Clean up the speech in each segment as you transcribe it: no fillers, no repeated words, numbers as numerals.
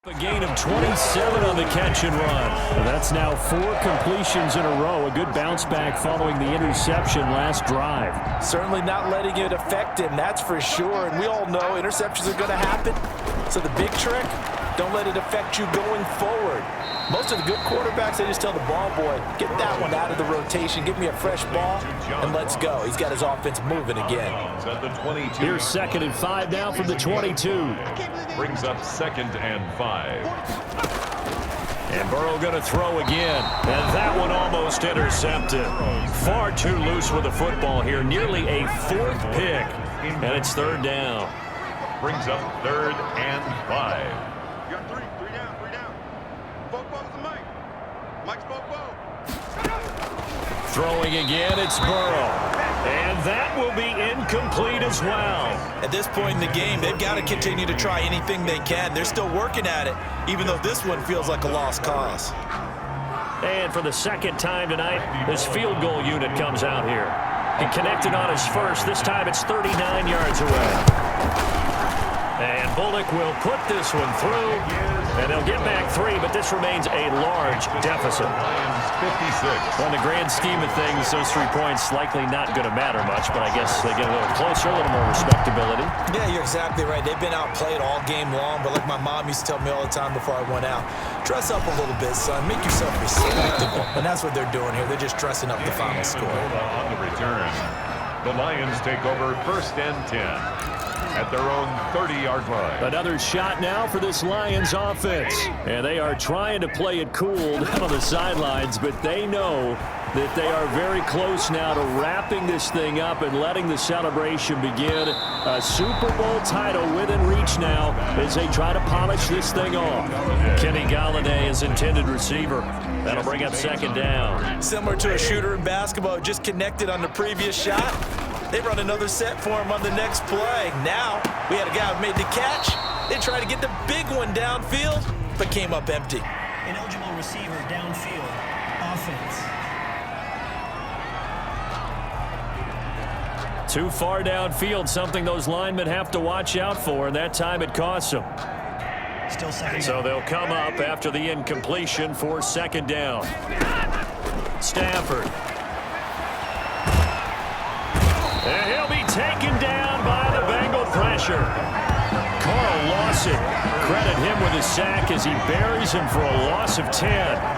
A gain of 27 on the catch and run. And that's now 4 completions in a row. A good bounce back following the interception last drive. Certainly not letting it affect him, that's for sure. And we all know interceptions are going to happen. So the big trick, don't let it affect you going forward. Most of the good quarterbacks, they just tell the ball boy, get that one out of the rotation, give me a fresh ball, and let's go. He's got his offense moving again. Here's 2nd and 5 now from the 22. Brings up 2nd and 5. And Burrow going to throw again. And that one almost intercepted. Far too loose with the football here. Nearly a 4th pick. And it's 3rd down. Brings up 3rd and 5. You got 3 down, 3 down. Bobo to Mike. Mike's Bobo. Throwing again, it's Burrow. And that will be incomplete as well. At this point in the game, they've got to continue to try anything they can. They're still working at it, even though this one feels like a lost cause. And for the 2nd time tonight, this field goal unit comes out here. He connected on his first. This time it's 39 yards away. And Bullock will put this one through, and they'll get back 3, but this remains a large deficit. Lions 56. On the grand scheme of things, those 3 points likely not going to matter much, but I guess they get a little closer, a little more respectability. Yeah, you're exactly right. They've been outplayed all game long, but like my mom used to tell me all the time before I went out, dress up a little bit, son. Make yourself respectable. And that's what they're doing here. They're just dressing up the final score. On the return, the Lions take over 1st and 10. At their own 30-yard line. Another shot now for this Lions offense. And they are trying to play it cool down on the sidelines, but they know that they are very close now to wrapping this thing up and letting the celebration begin. A Super Bowl title within reach now as they try to polish this thing off. Kenny Galladay is intended receiver. That'll bring up 2nd down. Similar to a shooter in basketball, just connected on the previous shot. They run another set for him on the next play. Now, we had a guy who made the catch. They tried to get the big one downfield, but came up empty. Ineligible receiver downfield. Offense. Too far downfield, something those linemen have to watch out for, and that time it costs them. Still 2nd down. So they'll come up after the incompletion for 2nd down. Stafford. And he'll be taken down by the Bengal pressure. Carl Lawson, credit him with a sack as he buries him for a loss of 10.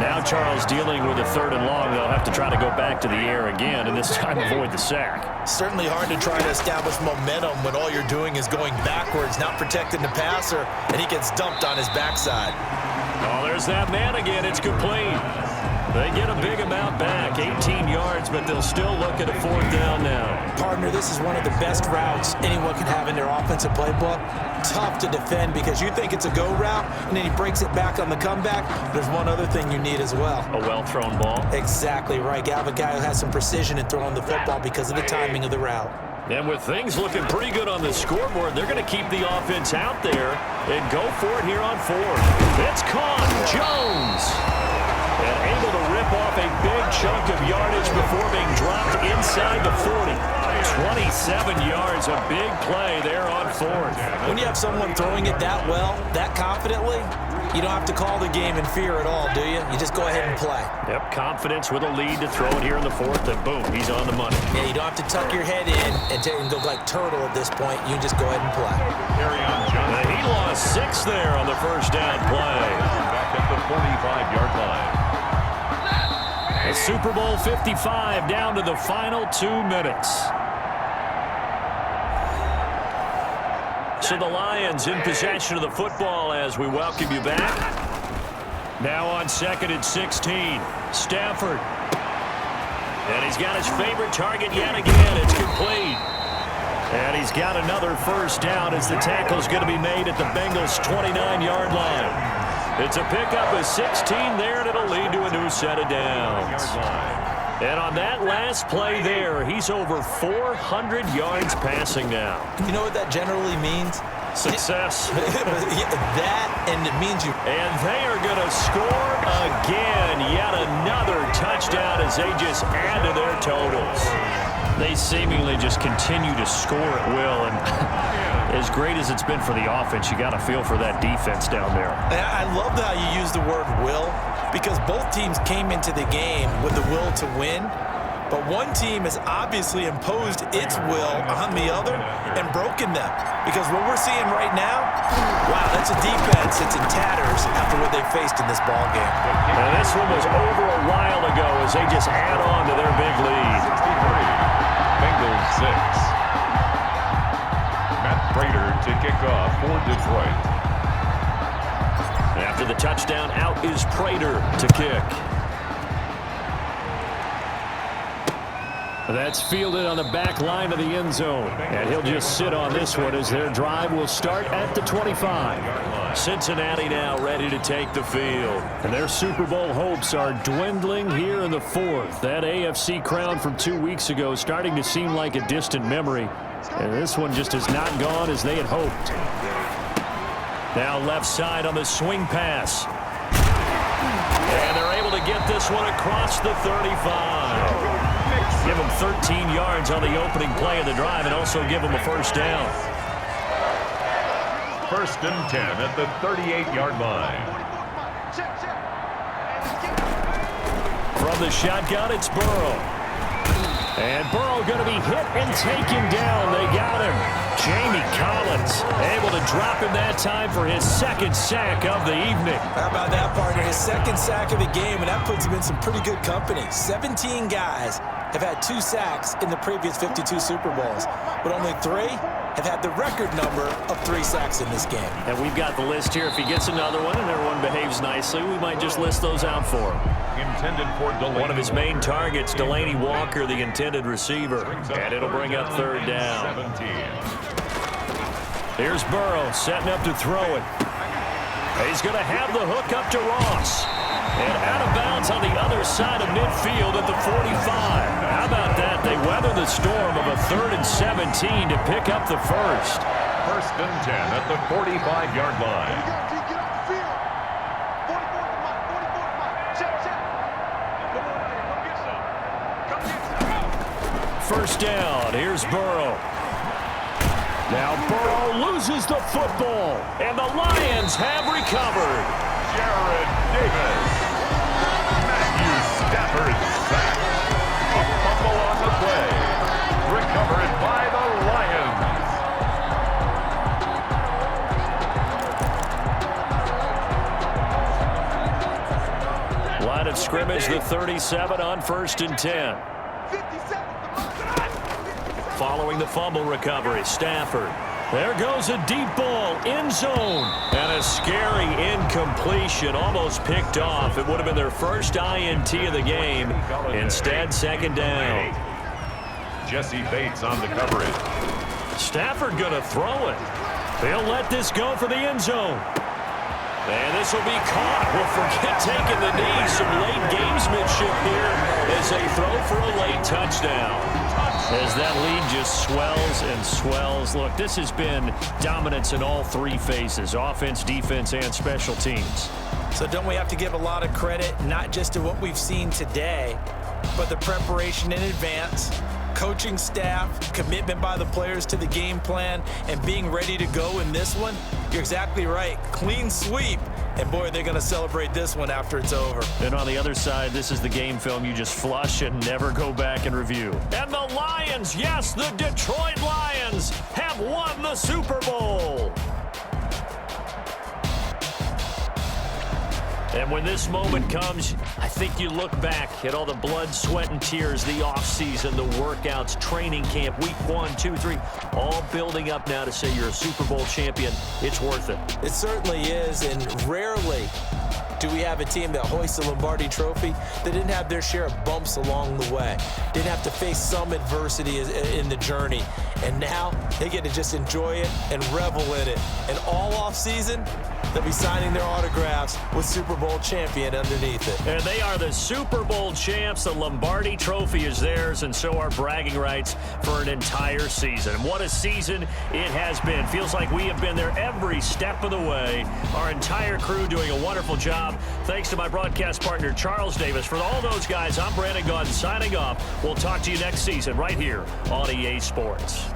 Now Charles dealing with a 3rd and long. They'll have to try to go back to the air again, and this time avoid the sack. Certainly hard to try to establish momentum when all you're doing is going backwards, not protecting the passer, and he gets dumped on his backside. Oh, there's that man again. It's complete. They get a big amount back, 18 yards, but they'll still look at a 4th down now. Partner, this is one of the best routes anyone can have in their offensive playbook. Tough to defend because you think it's a go route, and then he breaks it back on the comeback. There's one other thing you need as well. A well-thrown ball. Exactly right. You have a guy who has some precision in throwing the football because of the timing of the route. And with things looking pretty good on the scoreboard, they're going to keep the offense out there and go for it here on 4th. It's caught. Jones. And able to rip off a big chunk of yardage before being dropped inside the 40. 27 yards, a big play there on 4th. When you have someone throwing it that well, that confidently, you don't have to call the game in fear at all, do you? You just go ahead and play. Yep, confidence with a lead to throw it here in the 4th, and boom, he's on the money. Yeah, you don't have to tuck your head in and go like turtle at this point. You just go ahead and play. He lost 6 there on the 1st down play. Back at the 45-yard line. The Super Bowl 55 down to the final 2 minutes. So the Lions in possession of the football as we welcome you back. Now on 2nd and 16. Stafford. And he's got his favorite target yet again. It's complete. And he's got another 1st down as the tackle's going to be made at the Bengals' 29-yard line. It's a pickup of 16 there, and it'll lead to a new set of downs. And on that last play there, he's over 400 yards passing now. You know what that generally means? Success. That, and it means you. And they are going to score again. Yet another touchdown as they just add to their totals. They seemingly just continue to score at will. And as great as it's been for the offense, you got to feel for that defense down there. I love how you use the word will, because both teams came into the game with the will to win. But one team has obviously imposed its will on the other and broken them. Because what we're seeing right now, wow, that's a defense that's in tatters after what they faced in this ball game. And this one was over a while ago as they just add on to their big lead. 63. Bengals 6. Matt Prater to kick off for Detroit. After the touchdown, out is Prater to kick. That's fielded on the back line of the end zone. And he'll just sit on this one as their drive will start at the 25. Cincinnati now ready to take the field. And their Super Bowl hopes are dwindling here in the fourth. That AFC crown from 2 weeks ago starting to seem like a distant memory. And this one just has not gone as they had hoped. Now left side on the swing pass. And they're able to get this one across the 35. Give them 13 yards on the opening play of the drive and also give them a first down. 1st and 10 at the 38-yard line. From the shotgun, it's Burrow. And Burrow going to be hit and taken down. They got him. Jamie Collins able to drop him that time for his second sack of the evening. How about that, partner? His second sack of the game, and that puts him in some pretty good company. 17 guys have had 2 sacks in the previous 52 Super Bowls, but only 3 have had the record number of 3 sacks in this game. And we've got the list here. If he gets another one and everyone behaves nicely, we might just list those out for him. Intended for Delaney. One of his main targets, Delaney Walker, the intended receiver. And it'll bring up 3rd down. 17. Here's Burrow setting up to throw it. He's going to have the hook up to Ross. And out of bounds on the other side of midfield at the 45. How about that? They weather the storm of a 3rd and 17 to pick up the first. 1st and 10 at the 45-yard line. Get off the field. 44 to the mic. 44 to the mic. Check. Come on out here. Come get some. Come get some. First down. Here's Burrow. Now Burrow loses the football. And the Lions have recovered. Jared Davis. Matthew Stafford sack. A fumble on the play. Recovered by the Lions. Line of scrimmage, the 37 on 1st and 10. 57. Following the fumble recovery, Stafford. There goes a deep ball, end zone. And a scary incompletion, almost picked off. It would have been their first INT of the game. Instead, 2nd down. Jesse Bates on the coverage. Stafford going to throw it. They'll let this go for the end zone. And this will be caught. We'll forget taking the knee. Some late gamesmanship here as they throw for a late touchdown. As that lead just swells and swells. Look, this has been dominance in all 3 phases, offense, defense, and special teams. So don't we have to give a lot of credit, not just to what we've seen today, but the preparation in advance, coaching staff, commitment by the players to the game plan, and being ready to go in this one? You're exactly right. Clean sweep. And, boy, they're going to celebrate this one after it's over. And on the other side, this is the game film you just flush and never go back and review. And the Lions, yes, the Detroit Lions have won the Super Bowl. And when this moment comes, I think you look back at all the blood, sweat, and tears, the offseason, the workouts, training camp, week 1, 2, 3, all building up now to say you're a Super Bowl champion. It's worth it. It certainly is, and rarely do we have a team that hoists the Lombardi Trophy that didn't have their share of bumps along the way, didn't have to face some adversity in the journey. And now they get to just enjoy it and revel in it. And all off season, they'll be signing their autographs with Super Bowl champion underneath it. And they are the Super Bowl champs. The Lombardi Trophy is theirs, and so are bragging rights for an entire season. And what a season it has been. Feels like we have been there every step of the way. Our entire crew doing a wonderful job. Thanks to my broadcast partner, Charles Davis. For all those guys, I'm Brandon Gaudin signing off. We'll talk to you next season right here on EA Sports.